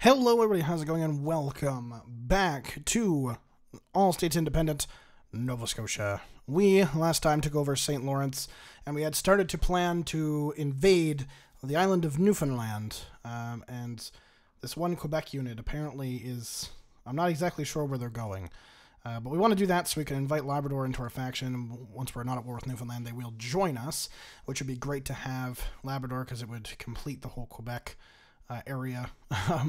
Hello everybody, how's it going, and welcome back to All States Independent Nova Scotia. We last time took over St. Lawrence, and we had started to plan to invade the island of Newfoundland, and this one Quebec unit apparently is, I'm not exactly sure where they're going, but we want to do that so we can invite Labrador into our faction. Once we're not at war with Newfoundland, they will join us, which would be great to have Labrador because it would complete the whole Quebec area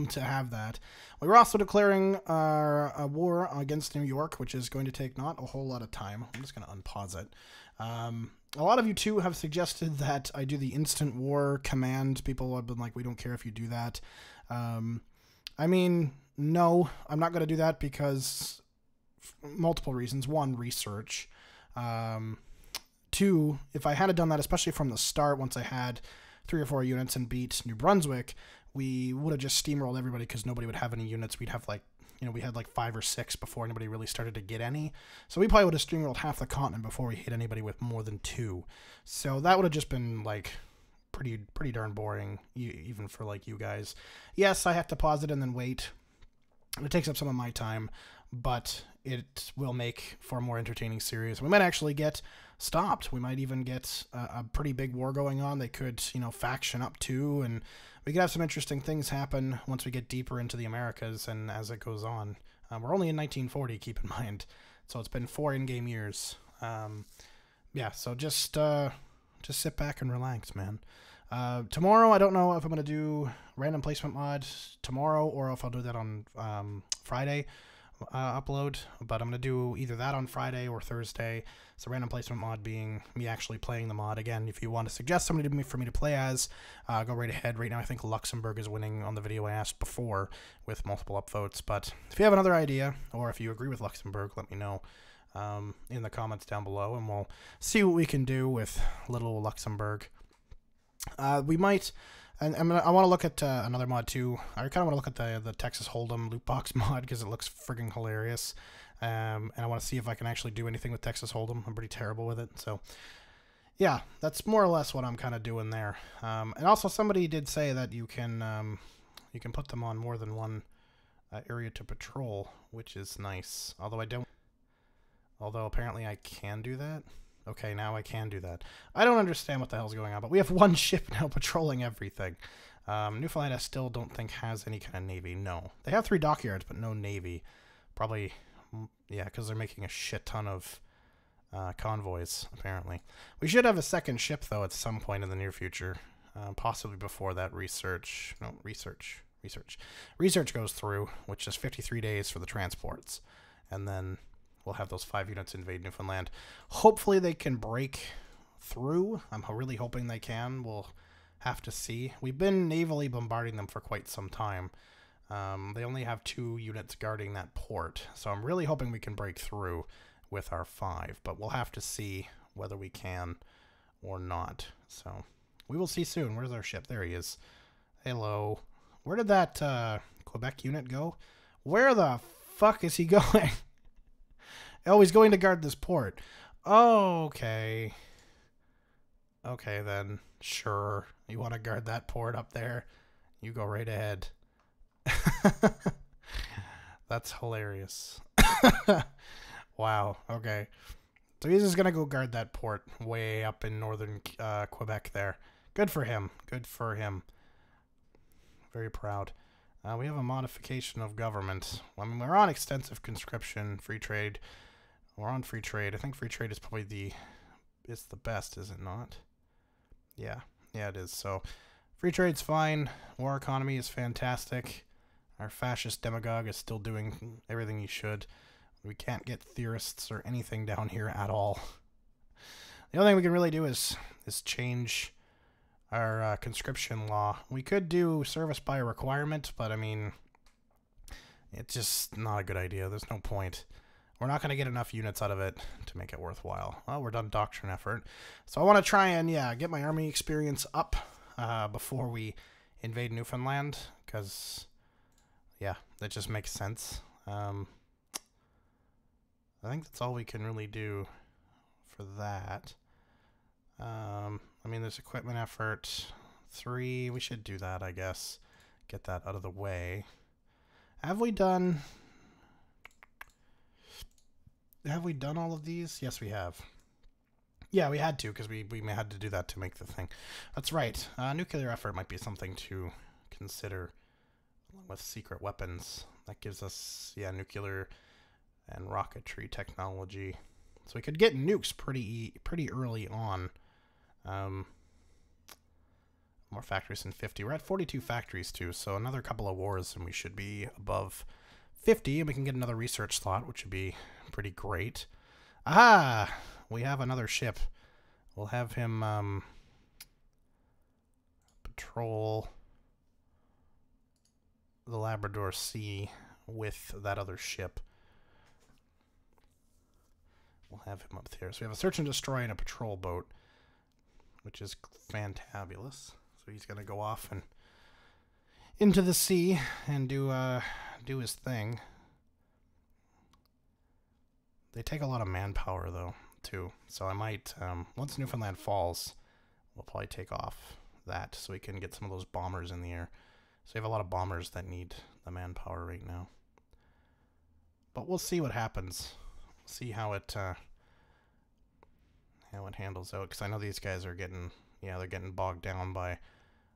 to have that. We were also declaring a war against New York, which is going to take not a whole lot of time. I'm just going to unpause it. A lot of you too have suggested that I do the instant war command. People have been like, we don't care if you do that. I mean, no, I'm not going to do that because multiple reasons. One, research. Two, if I had done that, especially from the start, once I had 3 or 4 units and beat New Brunswick, we would have just steamrolled everybody because nobody would have any units. We'd have we had like 5 or 6 before anybody really started to get any. So we probably would have steamrolled half the continent before we hit anybody with more than 2. So that would have just been like pretty darn boring, even for like you guys. Yes, I have to pause it and then wait. It takes up some of my time, but it will make for a more entertaining series. We might actually get stopped. We might even get a pretty big war going on. They could, faction up too, and we could have some interesting things happen once we get deeper into the Americas and as it goes on. We're only in 1940, keep in mind, so it's been 4 in-game years. Yeah, so just sit back and relax, man. Tomorrow, I don't know if I'm going to do random placement mod tomorrow or if I'll do that on Friday upload, but I'm going to do either that on Friday or Thursday. So random placement mod being me actually playing the mod. Again, if you want to suggest somebody for me to play as, go right ahead. Right now, I think Luxembourg is winning on the video I asked before with multiple upvotes, but if you have another idea or if you agree with Luxembourg, let me know in the comments down below, and we'll see what we can do with little Luxembourg. We might, and I want to look at another mod too. I kind of want to look at the Texas Hold'em loot box mod because it looks friggin' hilarious. And I want to see if I can actually do anything with Texas Hold'em. I'm pretty terrible with it. So yeah, that's more or less what I'm kind of doing there. And also somebody did say that you can put them on more than one area to patrol, which is nice. Although apparently I can do that. Okay, now I can do that. I don't understand what the hell's going on, but we have 1 ship now patrolling everything. Newfoundland I still don't think has any kind of navy. No. They have 3 dockyards, but no navy. Probably, yeah, because they're making a shit ton of convoys, apparently. We should have a 2nd ship, though, at some point in the near future. Possibly before that research goes through, which is 53 days for the transports. And then we'll have those 5 units invade Newfoundland. Hopefully they can break through. I'm really hoping they can. We'll have to see. We've been navally bombarding them for quite some time. They only have 2 units guarding that port, so I'm really hoping we can break through with our 5, but we'll have to see whether we can or not. So we will see soon. Where's our ship? There he is. Hello. Where did that Quebec unit go? Where the fuck is he going? Oh, he's going to guard this port. Oh, okay. Okay, then. Sure. You want to guard that port up there? You go right ahead. That's hilarious. Wow. Okay. So he's just going to go guard that port way up in northern Quebec there. Good for him. Good for him. Very proud. We have a modification of government. I mean, we're on extensive conscription, free trade. We're on free trade. I think free trade is probably it's the best, is it not? Yeah. Yeah, it is. So free trade's fine. War economy is fantastic. Our fascist demagogue is still doing everything he should. We can't get theorists or anything down here at all. The only thing we can really do is change our conscription law. We could do service by requirement, but I mean, it's just not a good idea. There's no point. We're not going to get enough units out of it to make it worthwhile. Well, we're done doctrine effort. So I want to try and, yeah, get my army experience up before we invade Newfoundland, because, yeah, that just makes sense. I think that's all we can really do for that. I mean, there's equipment effort 3. We should do that, I guess. Get that out of the way. Have we done all of these? Yes, we have. Yeah, we had to, because we had to do that to make the thing. That's right. Nuclear effort might be something to consider along with secret weapons. That gives us, yeah, nuclear and rocketry technology. So we could get nukes pretty early on. More factories than 50. We're at 42 factories, too, so another couple of wars and we should be above 50, and we can get another research slot, which would be pretty great. Aha! We have another ship. We'll have him patrol the Labrador Sea with that other ship. We'll have him up there. So we have a search and destroy and a patrol boat, which is fantabulous. So he's going to go off and into the sea and do his thing. They take a lot of manpower, though, too. So I might, once Newfoundland falls, we'll probably take off that so we can get some of those bombers in the air. So we have a lot of bombers that need the manpower right now. But we'll see what happens. See how it handles out. Because I know these guys are getting, yeah, they're getting bogged down by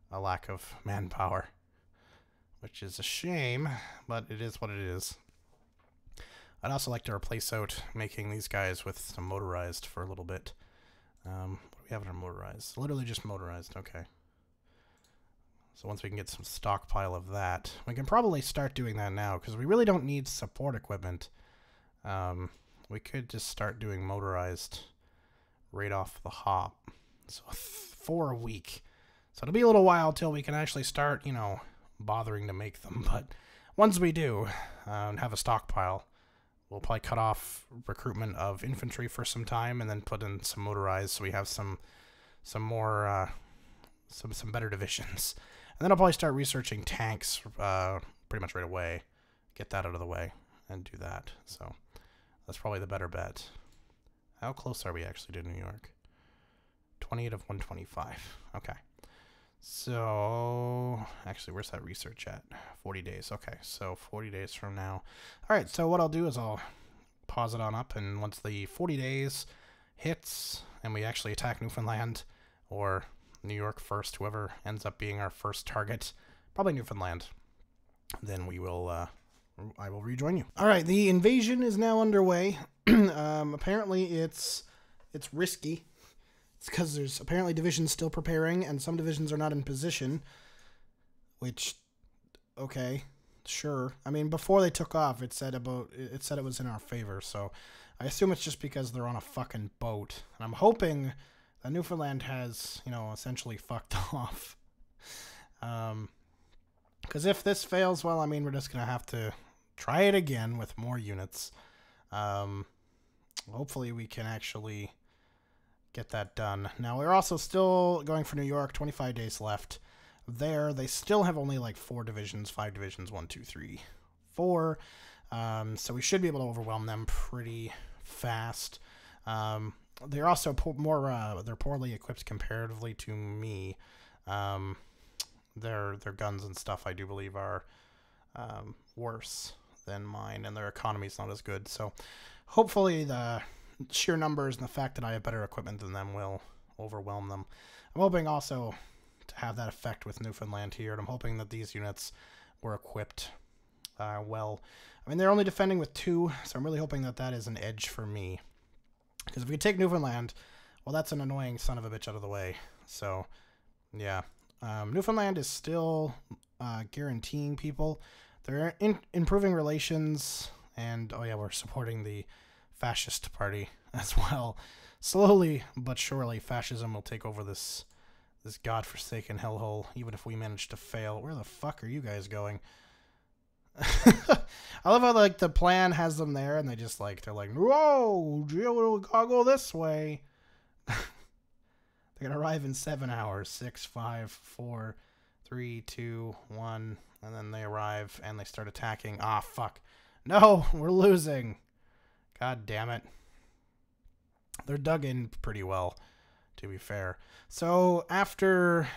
a lack of manpower. Which is a shame, but it is what it is. I'd also like to replace out making these guys with some motorized for a little bit. What do we have in our motorized? Literally just motorized, okay. So once we can get some stockpile of that, we can probably start doing that now, because we really don't need support equipment. We could just start doing motorized right off the hop. So 4 a week. So it'll be a little while till we can actually start, you know, bothering to make them. But once we do and have a stockpile, we'll probably cut off recruitment of infantry for some time and then put in some motorized so we have some more, some better divisions. And then I'll probably start researching tanks pretty much right away. Get that out of the way and do that. So that's probably the better bet. How close are we actually to New York? 28 of 125. Okay. So, actually, where's that research at? 40 days. Okay, so 40 days from now. All right, so what I'll do is I'll pause it on up, and once the 40 days hits and we actually attack Newfoundland or New York first, whoever ends up being our first target, probably Newfoundland, then we will, I will rejoin you. All right, the invasion is now underway. Apparently it's risky. It's because there's apparently divisions still preparing, and some divisions are not in position, which, okay, sure. I mean, before they took off, it said it was in our favor, so I assume it's just because they're on a fucking boat. And I'm hoping that Newfoundland has, you know, essentially fucked off. Because if this fails, well, I mean, we're just going to have to try it again with more units. Hopefully we can actually get that done. Now, we're also still going for New York, 25 days left. There, they still have only like 5 divisions, 1, 2, 3, 4. So we should be able to overwhelm them pretty fast. They're also they're poorly equipped comparatively to me. Their guns and stuff, I do believe, are worse than mine, and their economy's not as good. So hopefully the sheer numbers and the fact that I have better equipment than them will overwhelm them. I'm hoping also to have that effect with Newfoundland here, and I'm hoping that these units were equipped well. I mean, they're only defending with 2, so I'm really hoping that that is an edge for me. Because if we take Newfoundland, well, that's an annoying son of a bitch out of the way. So, yeah. Newfoundland is still guaranteeing people. They're improving relations, and, oh yeah, we're supporting the fascist party as well. Slowly but surely, fascism will take over this godforsaken hellhole, even if we manage to fail. Where the fuck are you guys going? I love how, like, the plan has them there, and they just, like, they're like, whoa, Jill, gotta go this way. They're gonna arrive in 7 hours. 6, 5, 4, 3, 2, 1, and then they arrive, and they start attacking. Ah, fuck. No, we're losing. God damn it. They're dug in pretty well, to be fair. So after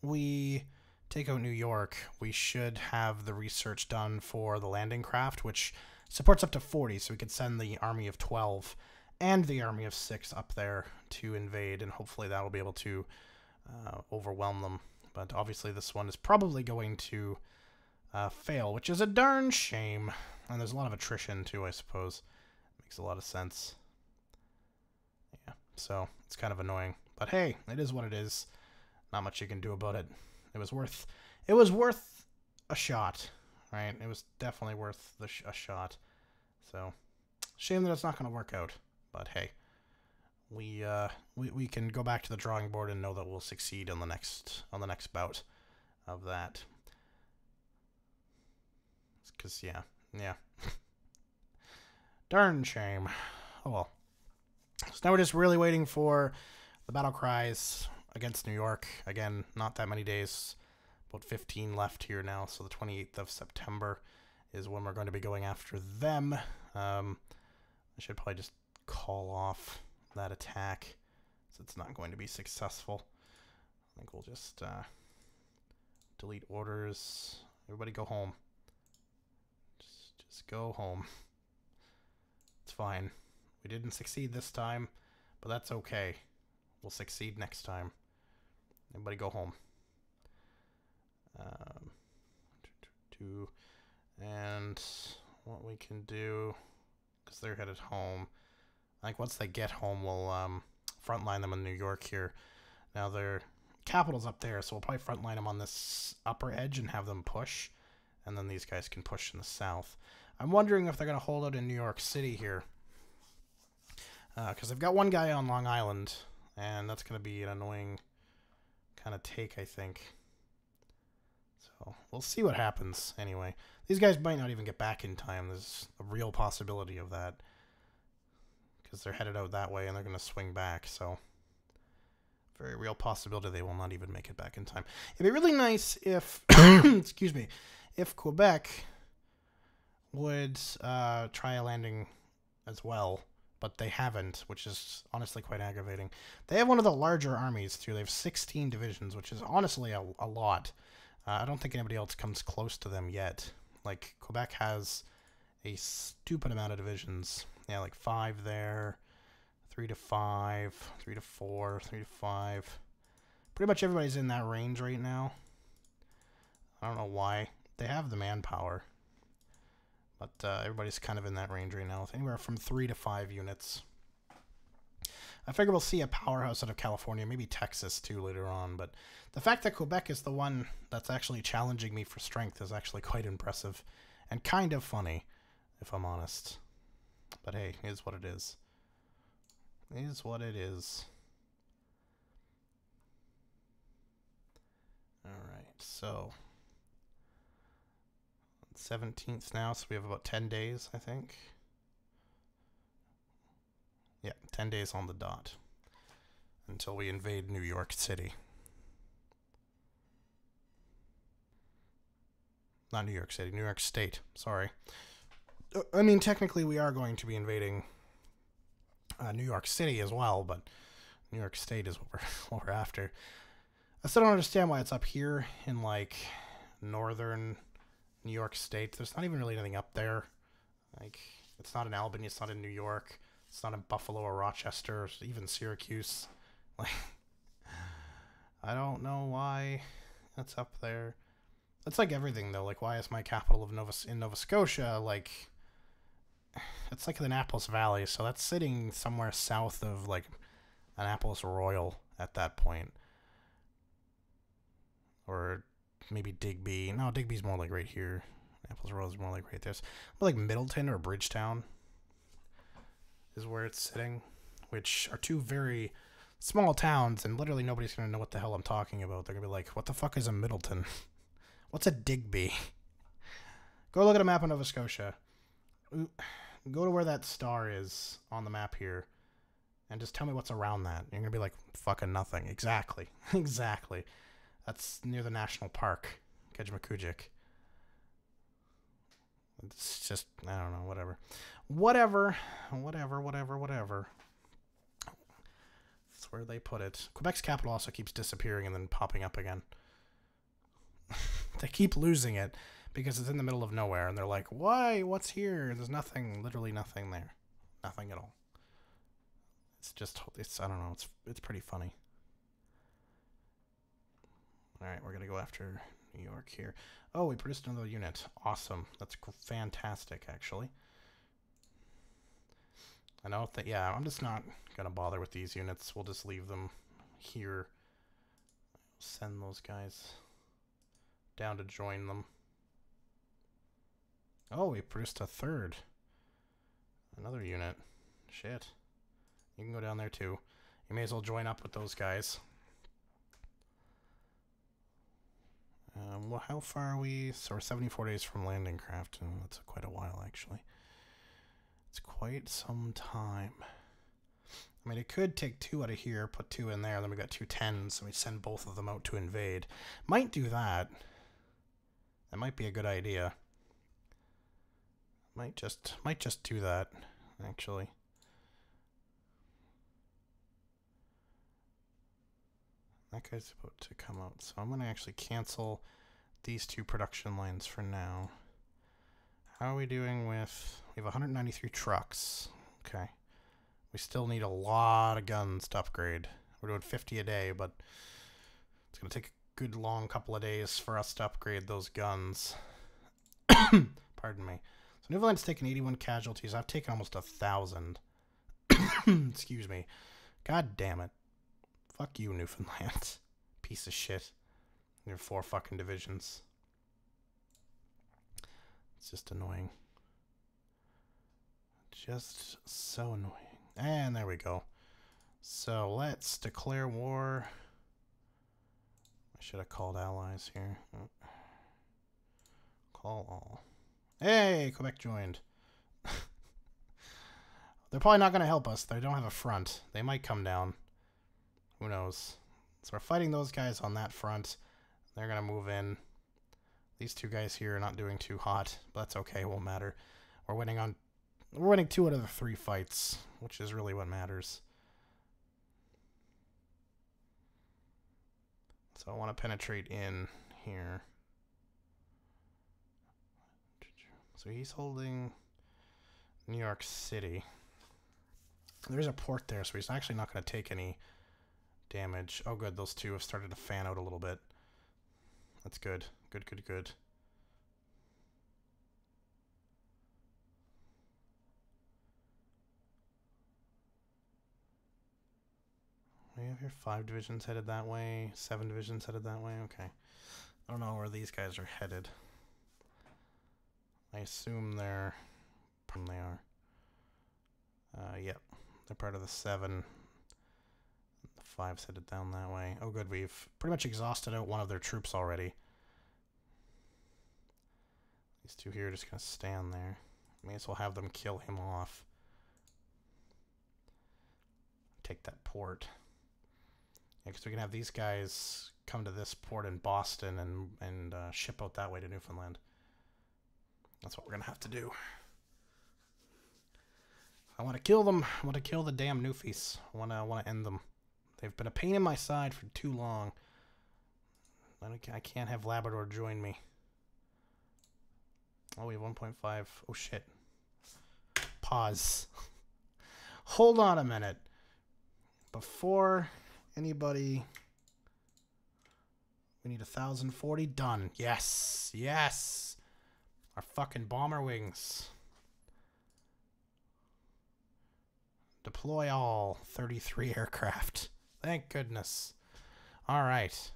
we take out New York, we should have the research done for the landing craft, which supports up to 40, so we could send the army of 12 and the army of 6 up there to invade, and hopefully that will be able to overwhelm them. But obviously this one is probably going to fail, which is a darn shame. And there's a lot of attrition too, I suppose. Makes a lot of sense. Yeah, so it's kind of annoying. But hey, it is what it is. Not much you can do about it. It was worth a shot, right? It was definitely worth a shot. So, shame that it's not going to work out. But hey, we can go back to the drawing board and know that we'll succeed on the next bout of that. Because yeah. Darn shame. Oh well. So now we're just really waiting for the battle cries against New York. Again, not that many days. About 15 left here now. So the 28th of September is when we're going to be going after them. I should probably just call off that attack, so it's not going to be successful. I think we'll just delete orders. Everybody go home. Just go home. It's fine. We didn't succeed this time, but that's okay. We'll succeed next time. Everybody go home. And what we can do, because they're headed home, I think once they get home, we'll frontline them in New York here. Now their capital's up there, so we'll probably frontline them on this upper edge and have them push, and then these guys can push in the south. I'm wondering if they're going to hold out in New York City here, because they've got one guy on Long Island, and that's going to be an annoying kind of take, I think. So we'll see what happens anyway. These guys might not even get back in time. There's a real possibility of that, because they're headed out that way and they're going to swing back. So very real possibility they will not even make it back in time. It'd be really nice if, excuse me, if Quebec would try a landing as well, but they haven't, which is honestly quite aggravating. They have one of the larger armies too. They have 16 divisions, which is honestly a lot. I don't think anybody else comes close to them yet. Like, Quebec has a stupid amount of divisions. Yeah, like 5 there, 3 to 5, 3 to 4, 3 to 5. Pretty much everybody's in that range right now. I don't know why. They have the manpower. But everybody's kind of in that range right now, with anywhere from 3 to 5 units. I figure we'll see a powerhouse out of California, maybe Texas too later on. But the fact that Quebec is the one that's actually challenging me for strength is actually quite impressive. And kind of funny, if I'm honest. But hey, it is what it is. It is what it is. Alright, so 17th now, so we have about 10 days, I think. Yeah, 10 days on the dot until we invade New York City. Not New York City, New York State, sorry. I mean, technically we are going to be invading New York City as well, but New York State is what we're after. I still don't understand why it's up here in, like, northern New York State. There's not even really anything up there. Like, it's not in Albany, it's not in New York, it's not in Buffalo or Rochester, or even Syracuse. Like, I don't know why it's up there. It's like everything, though. Like, why is my capital of Nova Scotia, like, it's like the Annapolis Valley, so that's sitting somewhere south of, like, Annapolis Royal at that point. Or maybe Digby. No, Digby's more like right here. Annapolis Royal is more like right there. It's more like Middleton or Bridgetown is where it's sitting, which are two very small towns, and literally nobody's going to know what the hell I'm talking about. They're going to be like, what the fuck is a Middleton? What's a Digby? Go look at a map of Nova Scotia. Go to where that star is on the map here, and just tell me what's around that. You're going to be like, fucking nothing. Exactly. Exactly. That's near the national park, Kejimkujik. It's just, I don't know, whatever. Whatever. That's where they put it. Quebec's capital also keeps disappearing and then popping up again. They keep losing it because it's in the middle of nowhere, and they're like, why? What's here? There's nothing, literally nothing there. Nothing at all. It's just, I don't know, it's pretty funny. Alright, we're going to go after New York here. Oh, we produced another unit. Awesome. That's fantastic, actually. I know that, yeah, I'm just not going to bother with these units. We'll just leave them here. Send those guys down to join them. Oh, we produced a third. Another unit. Shit. You can go down there too. You may as well join up with those guys. Well, how far are we? So we're 74 days from landing craft. Oh, that's quite a while, actually. It's quite some time. I mean, it could take 2 out of here, put 2 in there, then we got 2 10s, and we send both of them out to invade. Might do that. That might be a good idea. Might just do that, actually. That guy's about to come out, so I'm going to actually cancel these 2 production lines for now. How are we doing with... We have 193 trucks. Okay. We still need a lot of guns to upgrade. We're doing 50 a day, but it's going to take a good long couple of days for us to upgrade those guns. Pardon me. So Newfoundland's taken 81 casualties. I've taken almost 1,000. Excuse me. God damn it. Fuck you, Newfoundland. Piece of shit. Your 4 fucking divisions. It's just annoying. Just so annoying. And there we go. So let's declare war. I should have called allies here. Call all. Hey, Quebec joined. They're probably not going to help us. They don't have a front. They might come down. Who knows? So we're fighting those guys on that front. They're going to move in. These 2 guys here are not doing too hot, but that's okay. It won't matter. We're winning 2 out of the 3 fights, which is really what matters. So I want to penetrate in here. So he's holding New York City. There's a port there, so he's actually not going to take any damage. Oh, good. Those 2 have started to fan out a little bit. That's good. Good, good, good. We have here 5 divisions headed that way, 7 divisions headed that way. Okay. I don't know where these guys are headed. I assume they're... They are. Yep. They're part of the 7. The 5's headed down that way. Oh, good. We've pretty much exhausted out one of their troops already. These 2 here are just going to stand there. May as well have them kill him off. Take that port. Yeah, because we can have these guys come to this port in Boston and ship out that way to Newfoundland. That's what we're going to have to do. I want to kill them. I want to kill the damn Newfies. I want to end them. They've been a pain in my side for too long. I can't have Labrador join me. Oh, we have 1.5. Oh, shit. Pause. Hold on a minute. Before anybody... We need 1,040. Done. Yes. Yes. Our fucking bomber wings. Deploy all 33 aircraft. Thank goodness. All right.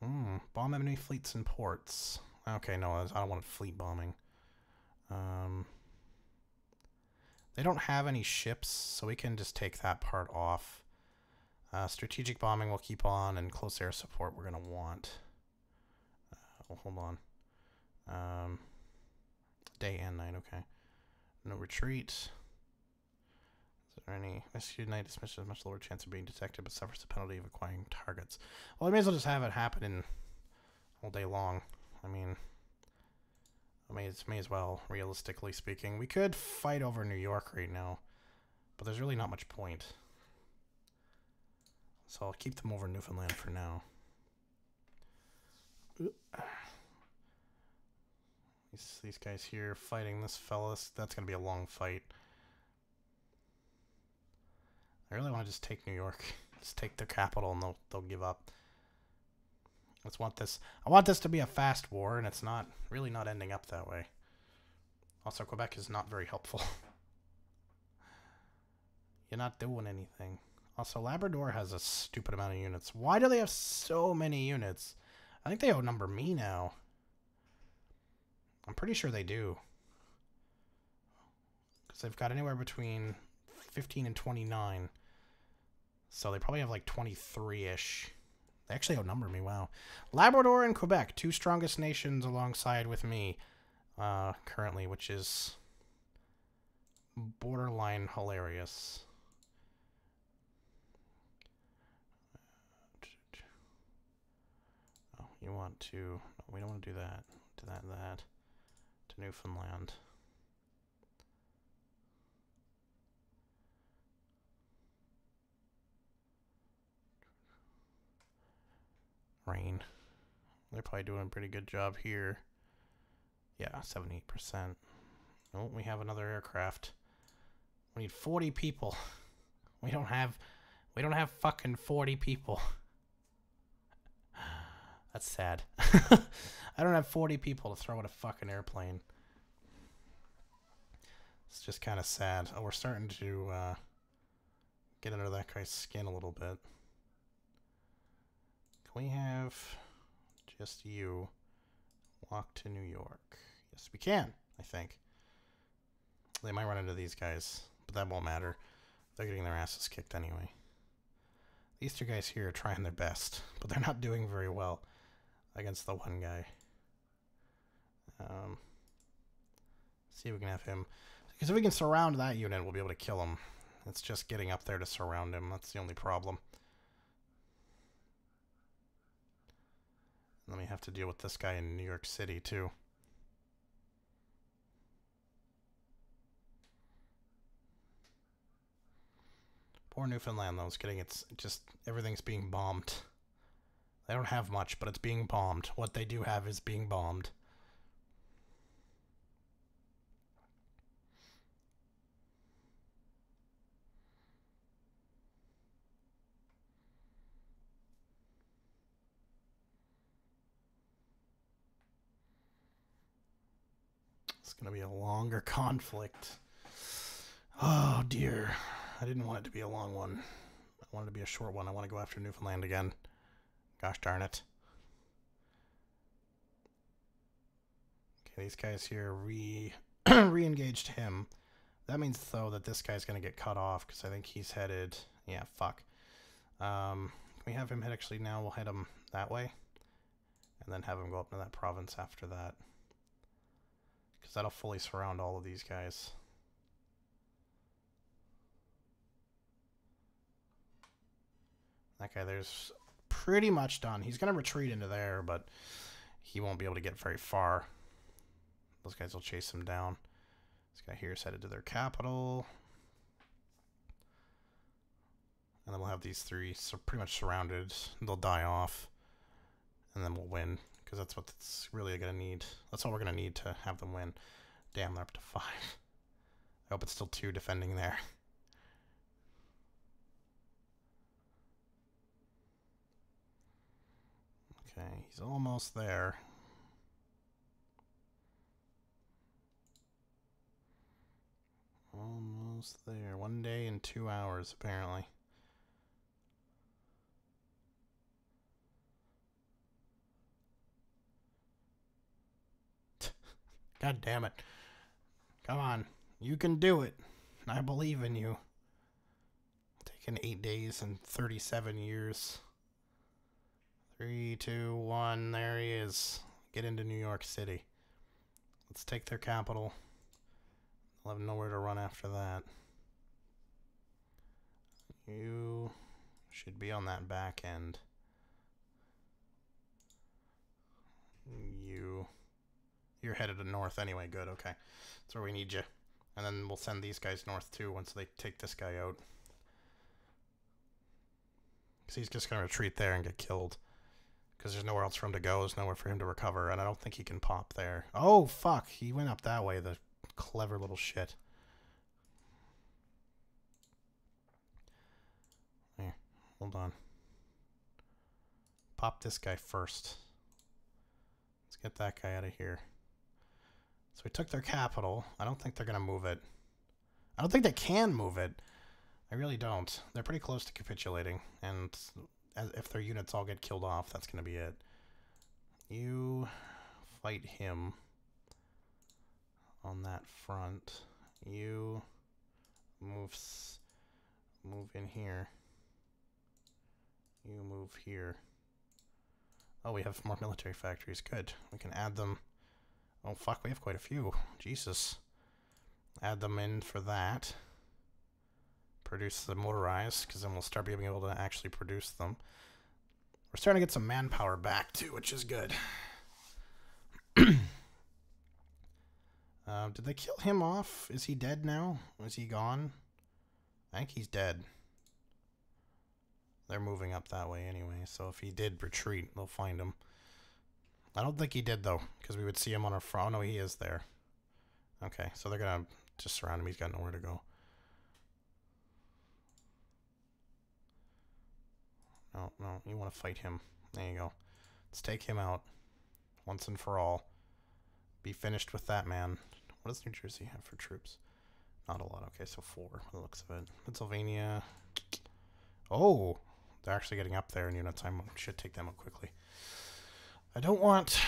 Bomb enemy fleets and ports. Okay, no, I don't want fleet bombing. They don't have any ships, so we can just take that part off. Strategic bombing will keep on, and close air support we're going to want. Hold on. Day and night, okay. No retreat. Is there any... Executed night dismissed has much lower chance of being detected, but suffers the penalty of acquiring targets. Well, I may as well just have it happen in all day long. I mean... may as well, realistically speaking. We could fight over New York right now, but there's really not much point. So I'll keep them over Newfoundland for now. These guys here fighting this fella. That's going to be a long fight. I really want to just take New York. Just take their capital and they'll give up. Let's want this. I want this to be a fast war, and it's not really not ending up that way. Also, Quebec is not very helpful. You're not doing anything. Also, Labrador has a stupid amount of units. Why do they have so many units? I think they outnumber me now. I'm pretty sure they do. Because they've got anywhere between 15 and 29. So they probably have like 23-ish. They actually outnumber me, wow. Labrador and Quebec, two strongest nations alongside with me currently, which is borderline hilarious. Oh, you want to... No, we don't want to do that. To that. To Newfoundland. Rain. They're probably doing a pretty good job here. Yeah, 78%. Oh, we have another aircraft. We need 40 people. We don't have fucking 40 people. That's sad. I don't have 40 people to throw at a fucking airplane. It's just kind of sad. Oh, we're starting to get under that guy's skin a little bit. Can we have just you walk to New York? Yes, we can, I think. They might run into these guys, but that won't matter. They're getting their asses kicked anyway. These two guys here are trying their best, but they're not doing very well against the one guy. See if we can have him. Because if we can surround that unit, we'll be able to kill him. It's just getting up there to surround him. That's the only problem. Then we have to deal with this guy in New York City, too. Poor Newfoundland, though, is getting its... just... everything's being bombed. They don't have much, but it's being bombed. What they do have is being bombed. It's going to be a longer conflict. Oh, dear. I didn't want it to be a long one. I wanted it to be a short one. I want to go after Newfoundland again. Gosh darn it. Okay, these guys here re-engaged him. That means, though, that this guy's going to get cut off, because I think he's headed... yeah, fuck. Can we have him head actually now? We'll head him that way. And then have him go up to that province after that. Because that'll fully surround all of these guys. That guy there's pretty much done. He's going to retreat into there, but he won't be able to get very far. Those guys will chase him down. This guy here is headed to their capital. And then we'll have these three pretty much surrounded. They'll die off. And then we'll win. Because that's what it's really going to need. That's all we're going to need to have them win. Damn, they're up to 5. I hope it's still 2 defending there. Okay, he's almost there. Almost there. 1 day and 2 hours, apparently. God damn it. Come on. You can do it. I believe in you. Taken 8 days and 37 years. 3, 2, 1. There he is. Get into New York City. Let's take their capital. They'll have nowhere to run after that. You should be on that back end. You're headed to north anyway. Good, okay. That's where we need you. And then we'll send these guys north too once they take this guy out. Because he's just going to retreat there and get killed. Because there's nowhere else for him to go. There's nowhere for him to recover, and I don't think he can pop there. Oh, fuck. He went up that way, the clever little shit. Here, hold on. Pop this guy first. Let's get that guy out of here. So we took their capital. I don't think they're going to move it. I don't think they can move it. I really don't. They're pretty close to capitulating, and if their units all get killed off, that's going to be it. You fight him on that front. You move in here. You move here. Oh, we have more military factories. Good. We can add them. Oh, fuck, we have quite a few. Jesus. Add them in for that. Produce the motorized, because then we'll start being able to actually produce them. We're starting to get some manpower back, too, which is good. Did they kill him off? Is he dead now? Is he gone? I think he's dead. They're moving up that way anyway, so if he did retreat, they'll find him. I don't think he did, though, because we would see him on our front. Oh, no, he is there. Okay, so they're going to just surround him. He's got nowhere to go. No, no, you want to fight him. There you go. Let's take him out once and for all. Be finished with that man. What does New Jersey have for troops? Not a lot. Okay, so 4 by the looks of it. Pennsylvania. Oh, they're actually getting up there in units. I should take them up quickly. I don't want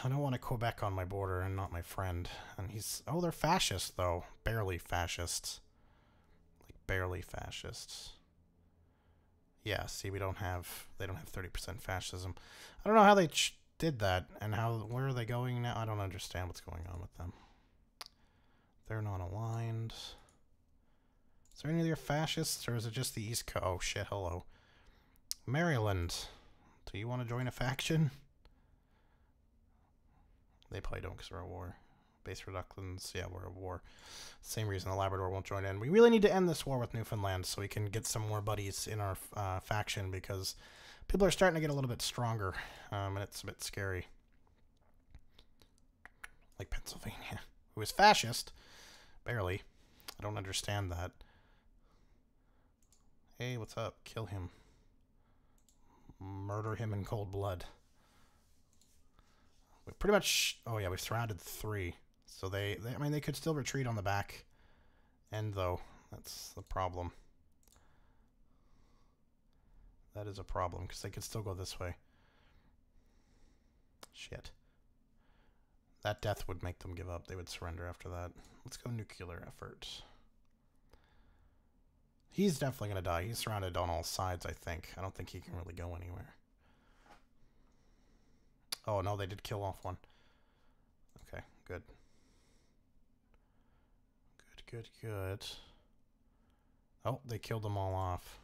a Quebec on my border and not my friend. And he's... Oh, they're fascists, though. Barely fascists. Like, barely fascists. Yeah, see, they don't have 30% fascism. I don't know how they did that, and where are they going now? I don't understand what's going on with them. They're not aligned. Is there any other fascists, or is it just the East Coast? Oh, shit, hello. Maryland. Do you want to join a faction? They probably don't because we're at war. Base reductions, yeah, we're at war. Same reason the Labrador won't join in. We really need to end this war with Newfoundland so we can get some more buddies in our faction, because people are starting to get a little bit stronger, and it's a bit scary. Like Pennsylvania, who is fascist, barely. I don't understand that. Hey, what's up? Kill him. Murder him in cold blood. We pretty much... Oh, yeah, we've surrounded 3. So I mean, they could still retreat on the back end, though. That's the problem. That is a problem, because they could still go this way. Shit. That death would make them give up. They would surrender after that. Let's go nuclear effort. He's definitely going to die. He's surrounded on all sides, I think. I don't think he can really go anywhere. Oh, no, they did kill off one. Okay, good. Good, good. Oh, they killed them all off.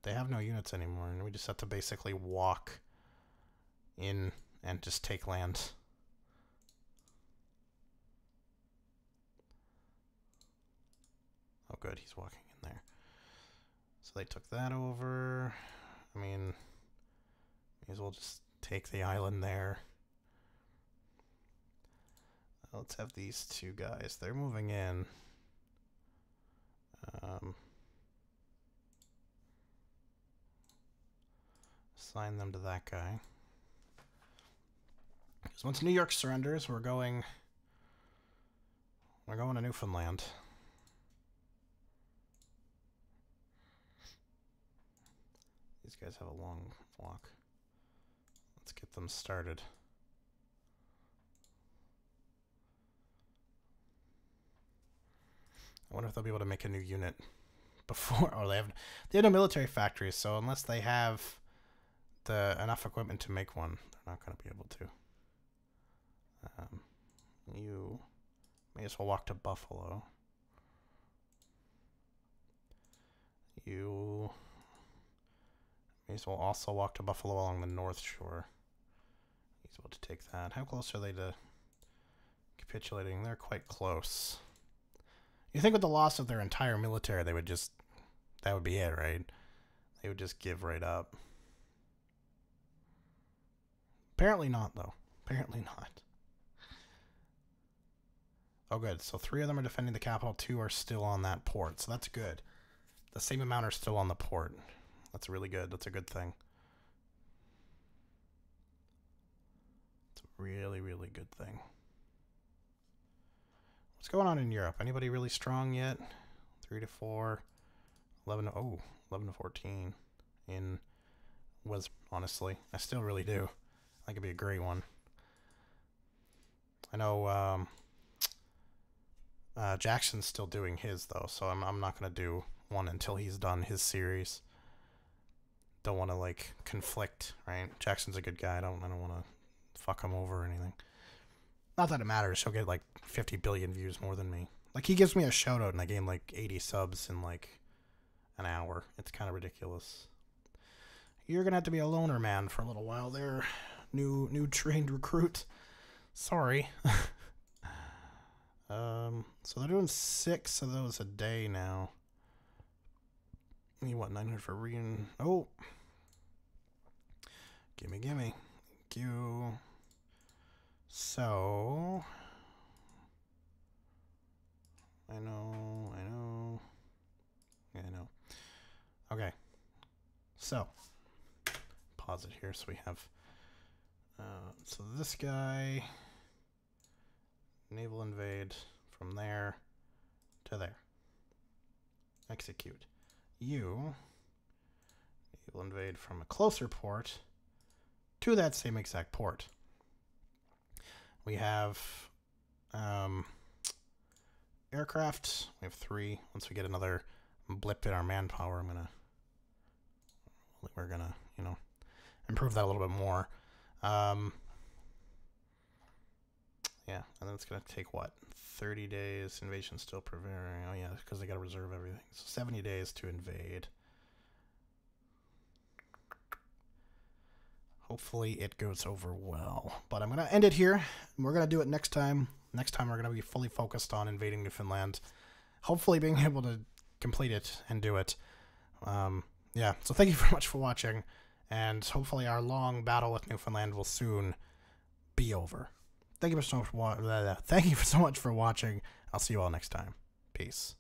They have no units anymore, and we just have to basically walk in and just take land. Oh, good, he's walking in there. So they took that over. I mean, may as well just take the island there. Let's have these 2 guys. They're moving in. Assign them to that guy. Because once New York surrenders, we're going to Newfoundland. These guys have a long walk. Let's get them started. I wonder if they'll be able to make a new unit before... Oh, they have no military factories, so unless they have enough equipment to make one, they're not going to be able to. You may as well walk to Buffalo. You may as well also walk to Buffalo along the North Shore. He's able to take that. How close are they to capitulating? They're quite close. You think with the loss of their entire military, they would just... That would be it, right? They would just give right up. Apparently not, though. Apparently not. Oh, good. So 3 of them are defending the capital. 2 are still on that port. So that's good. The same amount are still on the port. That's really good. That's a good thing. It's a really, really good thing. What's going on in Europe? Anybody really strong yet? 3 to 4. 11 to, 11 to 14. Honestly. I still really do. I think it'd be a great one. I know Jackson's still doing his, though, so I'm not going to do one until he's done his series. Don't want to, like, conflict, right? Jackson's a good guy. I don't want to fuck him over or anything. Not that it matters. He'll get, like, 50 billion views more than me. Like, he gives me a shout-out, and I gain, like, 80 subs in, like, an hour. It's kind of ridiculous. You're going to have to be a loner man for a little while there. New trained recruit. Sorry. So they're doing 6 of those a day now. You want 900 for reading? Oh. Gimme. Thank you. So. I know. Yeah, I know. Okay. So. Pause it here so we have. So this guy. Naval invade from there to there. Execute. You naval invade from a closer port to that same exact port. We have aircraft. We have 3. Once we get another blip in our manpower, we're gonna, improve that a little bit more. Yeah, and then it's going to take, what, 30 days? Invasion still preparing. Oh, yeah, because they got to reserve everything. So 70 days to invade. Hopefully it goes over well. But I'm going to end it here. We're going to do it next time. Next time we're going to be fully focused on invading Newfoundland. Hopefully being able to complete it and do it. Yeah, so thank you very much for watching. And hopefully our long battle with Newfoundland will soon be over. Thank you so much for watching. I'll see you all next time. Peace.